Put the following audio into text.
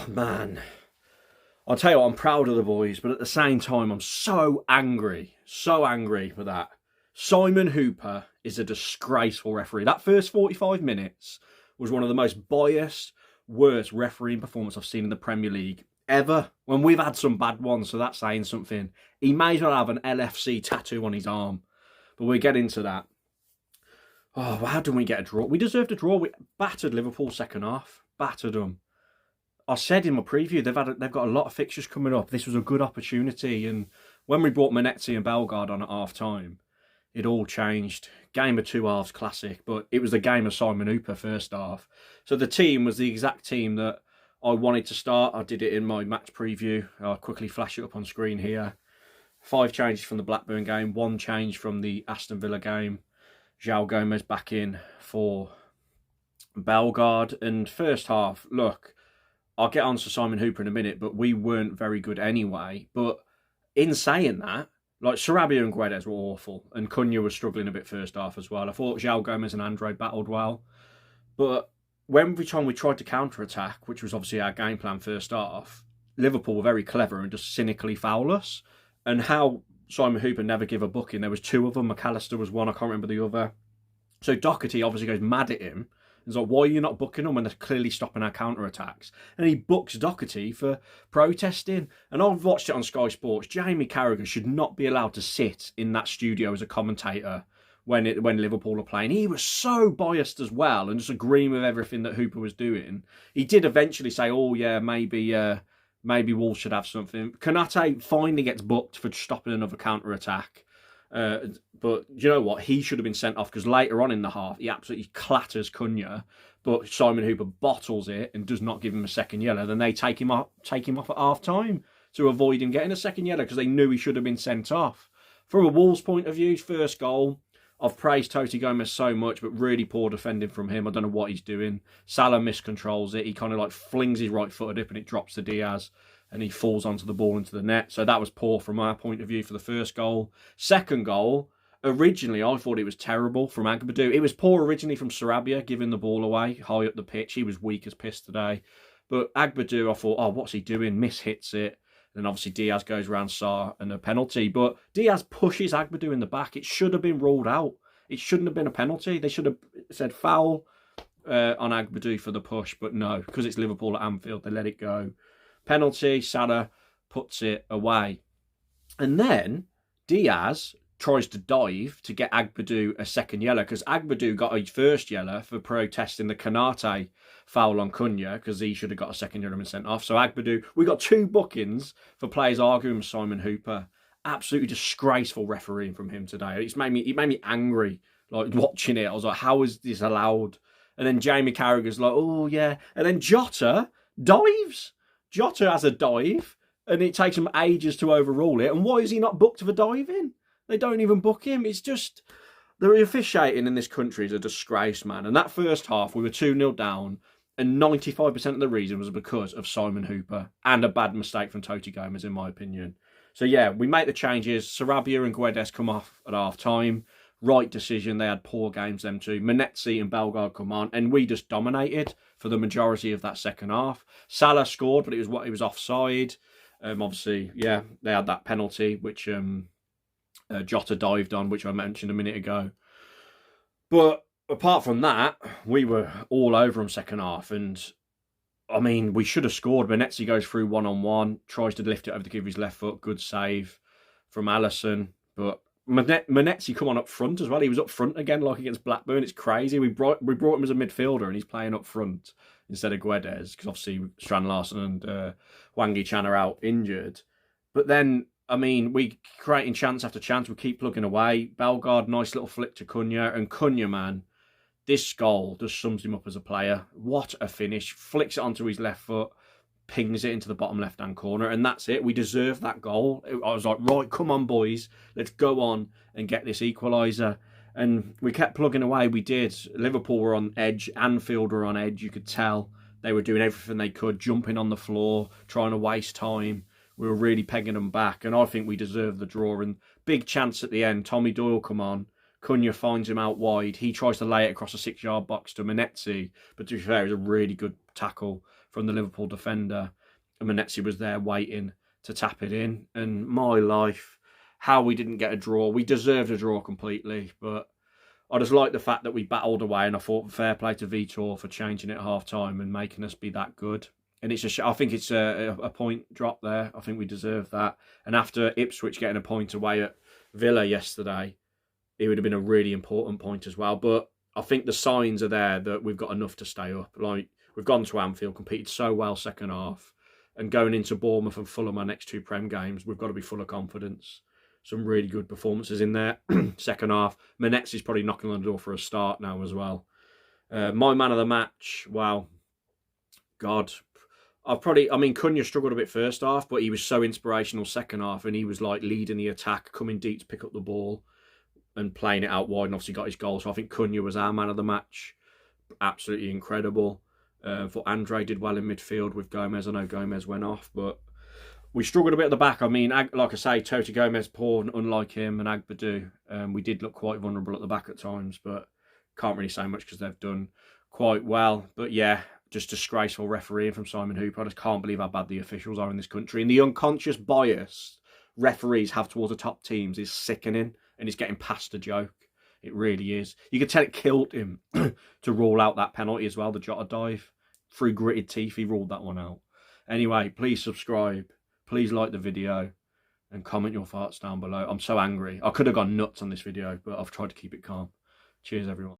man. I'll tell you what, I'm proud of the boys, but at the same time, I'm so angry for that. Simon Hooper is a disgraceful referee. That first 45 minutes was one of the most biased, worst refereeing performances I've seen in the Premier League ever. When we've had some bad ones, so that's saying something. He may as well have an LFC tattoo on his arm, but we'll get into that. Oh, how did we get a draw? We deserved a draw. We battered Liverpool second half. Battered them. I said in my preview, they've got a lot of fixtures coming up. This was a good opportunity. And when we brought Mansell and Bellegarde on at half-time, it all changed. Game of two halves, classic. But it was the game of Simon Hooper first half. So the team was the exact team that I wanted to start. I did it in my match preview. I'll quickly flash it up on screen here. 5 changes from the Blackburn game. 1 change from the Aston Villa game. João Gomez back in for Bellegarde. And first half, look, I'll get on to Simon Hooper in a minute, but we weren't very good anyway. But in saying that, like Sarabia and Guedes were awful, and Cunha was struggling a bit first half as well. I thought João Gomez and Andre battled well. But every time we tried to counter-attack, which was obviously our game plan first half, Liverpool were very clever and just cynically foul us. And how Simon Hooper never give a booking. There was 2 of them. McAllister was one. I can't remember the other. So Doherty obviously goes mad at him. He's like, why are you not booking them when they're clearly stopping our counter-attacks? And he books Doherty for protesting. And I've watched it on Sky Sports. Jamie Carragher should not be allowed to sit in that studio as a commentator when Liverpool are playing. He was so biased as well and just agreeing with everything that Hooper was doing. He did eventually say, oh yeah, maybe Wolves should have something. Konate finally gets booked for stopping another counter-attack. But you know what? He should have been sent off because later on in the half, he absolutely clatters Cunha. But Simon Hooper bottles it and does not give him a second yellow. Then they take him off at half-time to avoid him getting a second yellow because they knew he should have been sent off. From a Wolves point of view, first goal, I've praised Toti Gomez so much, but really poor defending from him. I don't know what he's doing. Salah miscontrols it. He kind of like flings his right foot up and it drops to Diaz. And he falls onto the ball into the net. So that was poor from our point of view for the first goal. Second goal, originally I thought it was terrible from Agbadou. It was poor originally from Sarabia, giving the ball away high up the pitch. He was weak as piss today. But Agbadou, I thought, oh, what's he doing? Mishits it. Then obviously Diaz goes around Sarr and a penalty. But Diaz pushes Agbadou in the back. It should have been ruled out. It shouldn't have been a penalty. They should have said foul on Agbadou for the push. But no, because it's Liverpool at Anfield, they let it go. Penalty, Salah puts it away. And then Diaz tries to dive to get Agbadou a second yellow because Agbadou got a first yellow for protesting the Konate foul on Cunha because he should have got a second yellow and sent off. So Agbadou, we got 2 bookings for players arguing with Simon Hooper. Absolutely disgraceful refereeing from him today. It made me angry, like watching it. I was like, how is this allowed? And then Jamie Carragher's like, oh yeah. And then Jota dives. Jota has a dive, and it takes him ages to overrule it. And why is he not booked for diving? They don't even book him. It's just, the officiating in this country is a disgrace, man. And that first half, we were 2-0 down, and 95% of the reason was because of Simon Hooper and a bad mistake from Toti Gomez, in my opinion. So yeah, we make the changes. Sarabia and Guedes come off at half-time. Right decision. They had poor games, them two. Mansell and Bellegarde come on, and we just dominated for the majority of that second half. Salah scored, but it was offside. Obviously, yeah, they had that penalty, which Jota dived on, which I mentioned a minute ago. But apart from that, we were all over them second half, and I mean, we should have scored. Mansell goes through one-on-one, tries to lift it over to give his left foot. Good save from Alisson, but Mansell come on up front as well. He was up front again, like against Blackburn. It's crazy. We brought him as a midfielder, and he's playing up front instead of Guedes because obviously Strand Larsen and Wangi Chan are out injured. But then, I mean, we creating chance after chance. We keep plugging away. Bellegarde, nice little flick to Cunha, and Cunha, man, this goal just sums him up as a player. What a finish! Flicks it onto his left foot. Pings it into the bottom left-hand corner, and that's it. We deserve that goal. I was like, right, come on, boys. Let's go on and get this equaliser. And we kept plugging away. We did. Liverpool were on edge. Anfield were on edge. You could tell they were doing everything they could, jumping on the floor, trying to waste time. We were really pegging them back, and I think we deserved the draw. And big chance at the end. Tommy Doyle come on. Cunha finds him out wide. He tries to lay it across a 6-yard box to Mansell, but to be fair, it was a really good tackle from the Liverpool defender, and Mansell was there waiting to tap it in. And my life, how we didn't get a draw. We deserved a draw completely, but I just like the fact that we battled away, and I thought fair play to Vitor for changing it at half time and making us be that good. And it's I think it's a point drop there. I think we deserve that. And after Ipswich getting a point away at Villa yesterday, it would have been a really important point as well. But I think the signs are there that we've got enough to stay up. Like, we've gone to Anfield, competed so well second half, and going into Bournemouth and Fulham, our next 2 Prem games, we've got to be full of confidence. Some really good performances in there. Second half, Mansell is probably knocking on the door for a start now as well. My man of the match, wow, God. CUNHA struggled a bit first half, but he was so inspirational second half, and he was like leading the attack, coming deep to pick up the ball and playing it out wide, and obviously got his goal. So I think CUNHA was our man of the match. Absolutely incredible. Thought Andre did well in midfield with Gomez. I know Gomez went off, but we struggled a bit at the back. I mean, like I say, Toti Gomez poor, unlike him, and Agbadu. We did look quite vulnerable at the back at times, but can't really say much because they've done quite well. But yeah, just disgraceful refereeing from Simon Hooper. I just can't believe how bad the officials are in this country. And the unconscious bias referees have towards the top teams is sickening, and it's getting past a joke. It really is. You could tell it killed him to rule out that penalty as well, the Jota dive. Through gritted teeth, he ruled that one out. Anyway, please subscribe. Please like the video and comment your thoughts down below. I'm so angry. I could have gone nuts on this video, but I've tried to keep it calm. Cheers, everyone.